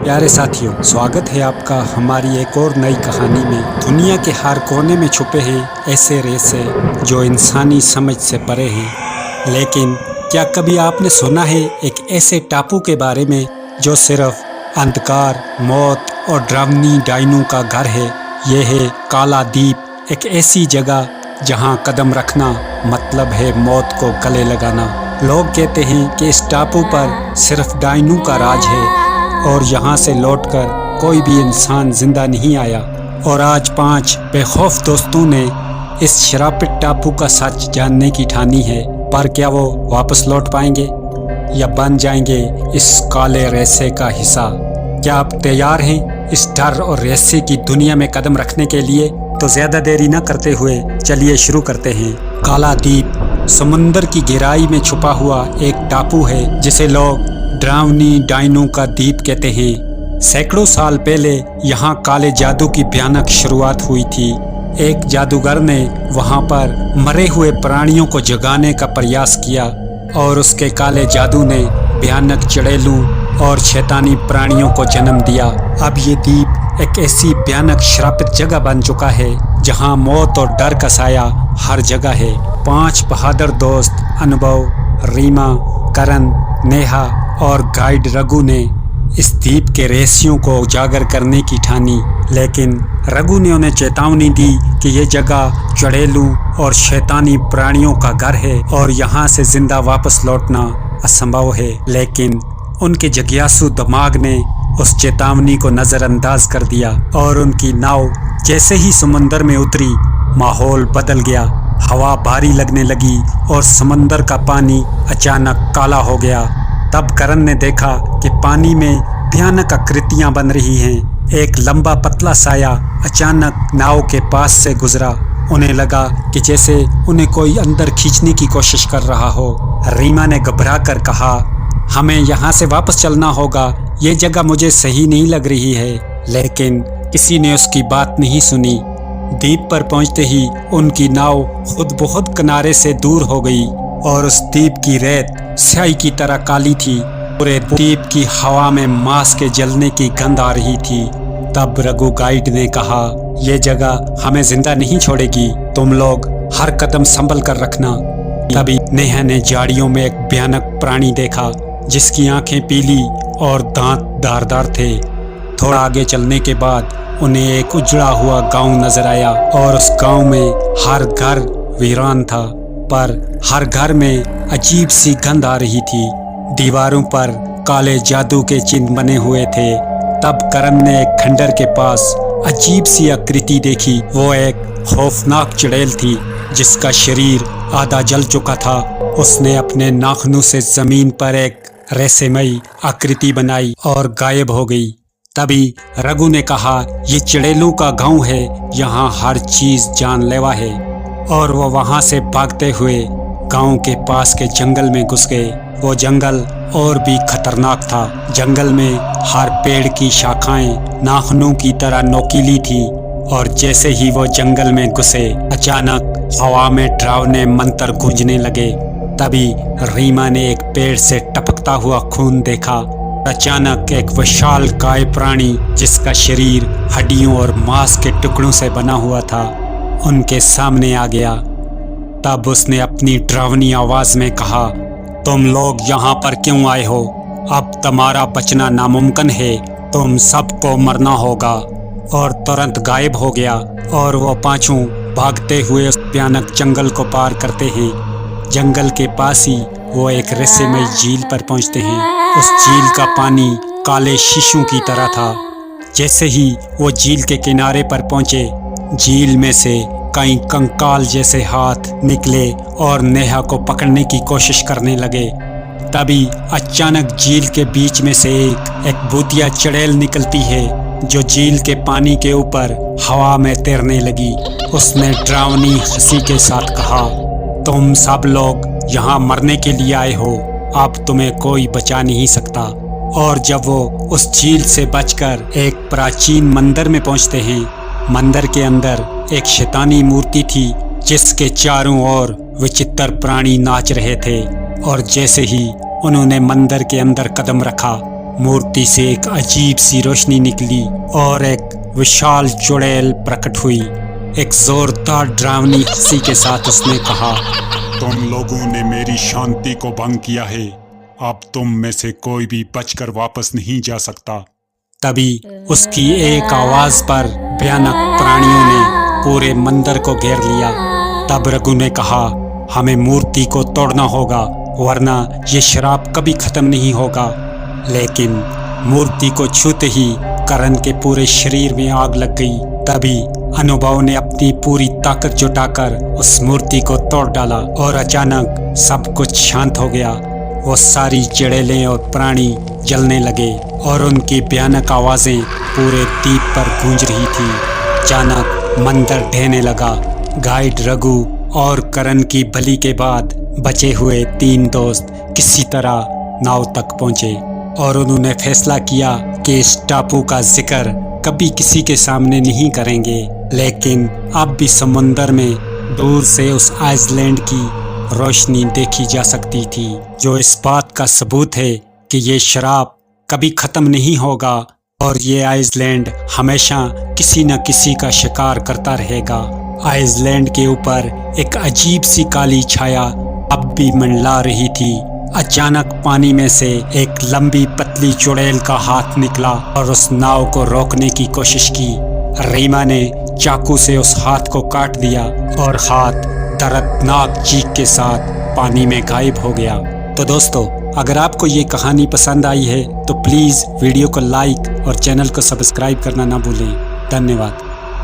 प्यारे साथियों, स्वागत है आपका हमारी एक और नई कहानी में। दुनिया के हर कोने में छुपे हैं ऐसे रहस्य जो इंसानी समझ से परे हैं। लेकिन क्या कभी आपने सुना है एक ऐसे टापू के बारे में जो सिर्फ अंधकार, मौत और डरावनी डायनों का घर है? ये है काला द्वीप, एक ऐसी जगह जहां कदम रखना मतलब है मौत को गले लगाना। लोग कहते हैं कि इस टापू पर सिर्फ डायनों का राज है और यहाँ से लौटकर कोई भी इंसान जिंदा नहीं आया। और आज 5 बेखौफ दोस्तों ने इस श्रापित टापू का सच जानने की ठानी है। पर क्या वो वापस लौट पाएंगे या बन जाएंगे इस काले रहस्य का हिस्सा? क्या आप तैयार हैं इस डर और रहस्य की दुनिया में कदम रखने के लिए? तो ज्यादा देरी न करते हुए चलिए शुरू करते हैं। काला द्वीप समुंदर की गहराई में छुपा हुआ एक टापू है जिसे लोग डरावनी डायनों का द्वीप कहते हैं। सैकड़ों साल पहले यहाँ काले जादू की भयानक शुरुआत हुई थी। एक जादूगर ने वहाँ पर मरे हुए प्राणियों को जगाने का प्रयास किया और उसके काले जादू ने भयानक चुड़ैलों और शैतानी प्राणियों को जन्म दिया। अब ये द्वीप एक ऐसी भयानक श्रापित जगह बन चुका है जहाँ मौत और डर का साया हर जगह है। 5 बहादुर दोस्त अनुभव, रीमा, करण, नेहा और गाइड रघु ने इस द्वीप के रहस्यों को उजागर करने की ठानी। लेकिन रघु ने उन्हें चेतावनी दी कि ये जगह चुड़ैलों और शैतानी प्राणियों का घर है और यहाँ से जिंदा वापस लौटना असंभव है। लेकिन उनके जिज्ञासु दिमाग ने उस चेतावनी को नजरअंदाज कर दिया और उनकी नाव जैसे ही समुंदर में उतरी, माहौल बदल गया। हवा भारी लगने लगी और समंदर का पानी अचानक काला हो गया। तब करण ने देखा कि पानी में भयानक आकृतियां बन रही हैं। एक लंबा पतला साया अचानक नाव के पास से गुजरा। उन्हें लगा कि जैसे उन्हें कोई अंदर खींचने की कोशिश कर रहा हो। रीमा ने घबरा कर कहा, हमें यहाँ से वापस चलना होगा, ये जगह मुझे सही नहीं लग रही है। लेकिन किसी ने उसकी बात नहीं सुनी। द्वीप पर पहुंचते ही उनकी नाव खुद बहुत किनारे से दूर हो गई और उस द्वीप की रेत स्याही की तरह काली थी। पूरे द्वीप की हवा में मांस के जलने की गंध आ रही थी। तब रघु गाइड ने कहा, ये जगह हमें जिंदा नहीं छोड़ेगी, तुम लोग हर कदम संभल कर रखना। तभी नेहा ने झाड़ियों में एक भयानक प्राणी देखा जिसकी आंखें पीली और दांत धारदार थे। थोड़ा आगे चलने के बाद उन्हें एक उजड़ा हुआ गांव नजर आया और उस गांव में हर घर वीरान था, पर हर घर में अजीब सी गंध आ रही थी। दीवारों पर काले जादू के चिन्ह बने हुए थे। तब करण ने एक खंडर के पास अजीब सी आकृति देखी। वो एक खौफनाक चुड़ैल थी जिसका शरीर आधा जल चुका था। उसने अपने नाखूनों से जमीन पर एक रहस्यमयी आकृति बनाई और गायब हो गई। तभी रघु ने कहा, ये चुड़ैलों का गांव है, यहाँ हर चीज जानलेवा है। और वो वहां से भागते हुए गांव के पास के जंगल में घुस गए। वो जंगल और भी खतरनाक था। जंगल में हर पेड़ की शाखाएं नाखूनों की तरह नोकीली थी और जैसे ही वो जंगल में घुसे, अचानक हवा में डरावने मंत्र गूंजने लगे। तभी रीमा ने एक पेड़ से टपकता हुआ खून देखा। अचानक एक विशाल काय प्राणी जिसका शरीर हड्डियों और मांस के टुकड़ों से बना हुआ था, उनके सामने आ गया। तब उसने अपनी डरावनी आवाज में कहा, तुम लोग यहाँ पर क्यों आए हो? अब तुम्हारा बचना नामुमकिन है, तुम सबको मरना होगा। और तुरंत गायब हो गया और वो पांचों भागते हुए उस भयानक जंगल को पार करते हैं। जंगल के पास ही वो एक रहस्यमय झील पर पहुंचते हैं। उस झील का पानी काले शीशों की तरह था। जैसे ही वो झील के किनारे पर पहुंचे, झील में से कई कंकाल जैसे हाथ निकले और नेहा को पकड़ने की कोशिश करने लगे। तभी अचानक झील के बीच में से एक भूतिया चुड़ैल निकलती है जो झील के पानी के ऊपर हवा में तैरने लगी। उसने डरावनी हंसी के साथ कहा, तुम सब लोग यहाँ मरने के लिए आए हो, अब तुम्हें कोई बचा नहीं सकता। और जब वो उस झील से बचकर एक प्राचीन मंदिर में पहुंचते हैं, मंदिर के अंदर एक शैतानी मूर्ति थी जिसके चारों ओर विचित्र प्राणी नाच रहे थे। और जैसे ही उन्होंने मंदिर के अंदर कदम रखा, मूर्ति से एक अजीब सी रोशनी निकली और एक विशाल चुड़ैल प्रकट हुई। एक जोरदार डरावनी हंसी के साथ उसने कहा, तुम लोगों ने मेरी शांति को भंग किया है, अब तुम में से कोई भी बचकर वापस नहीं जा सकता। तभी उसकी एक आवाज पर भयानक प्राणियों ने पूरे मंदिर को घेर लिया। तब रघु ने कहा, हमें मूर्ति को तोड़ना होगा वरना ये श्राप कभी खत्म नहीं होगा। लेकिन मूर्ति को छूते ही करण के पूरे शरीर में आग लग गई। तभी अनुभव ने अपनी पूरी ताकत जुटाकर उस मूर्ति को तोड़ डाला और अचानक सब कुछ शांत हो गया। वो सारी चुड़ैलें और प्राणी जलने लगे और उनकी भयानक आवाजें पूरे द्वीप पर गूंज रही थी। अचानक मंदिर ढहने लगा। गाइड रघु और करण की बलि के बाद बचे हुए 3 दोस्त किसी तरह नाव तक पहुंचे और उन्होंने फैसला किया कि इस टापू का जिक्र कभी किसी के सामने नहीं करेंगे। लेकिन अब भी समुंदर में दूर से उस आइसलैंड की रोशनी देखी जा सकती थी, जो इस बात का सबूत है कि ये शराब कभी खत्म नहीं होगा और ये आइसलैंड हमेशा किसी न किसी का शिकार करता रहेगा। आइसलैंड के ऊपर एक अजीब सी काली छाया अब भी मंडला रही थी। अचानक पानी में से एक लंबी पतली चुड़ैल का हाथ निकला और उस नाव को रोकने की कोशिश की। रीमा ने चाकू से उस हाथ को काट दिया और हाथ दर्दनाक चीख के साथ पानी में गायब हो गया। तो दोस्तों, अगर आपको ये कहानी पसंद आई है तो प्लीज़ वीडियो को लाइक और चैनल को सब्सक्राइब करना ना भूलें। धन्यवाद।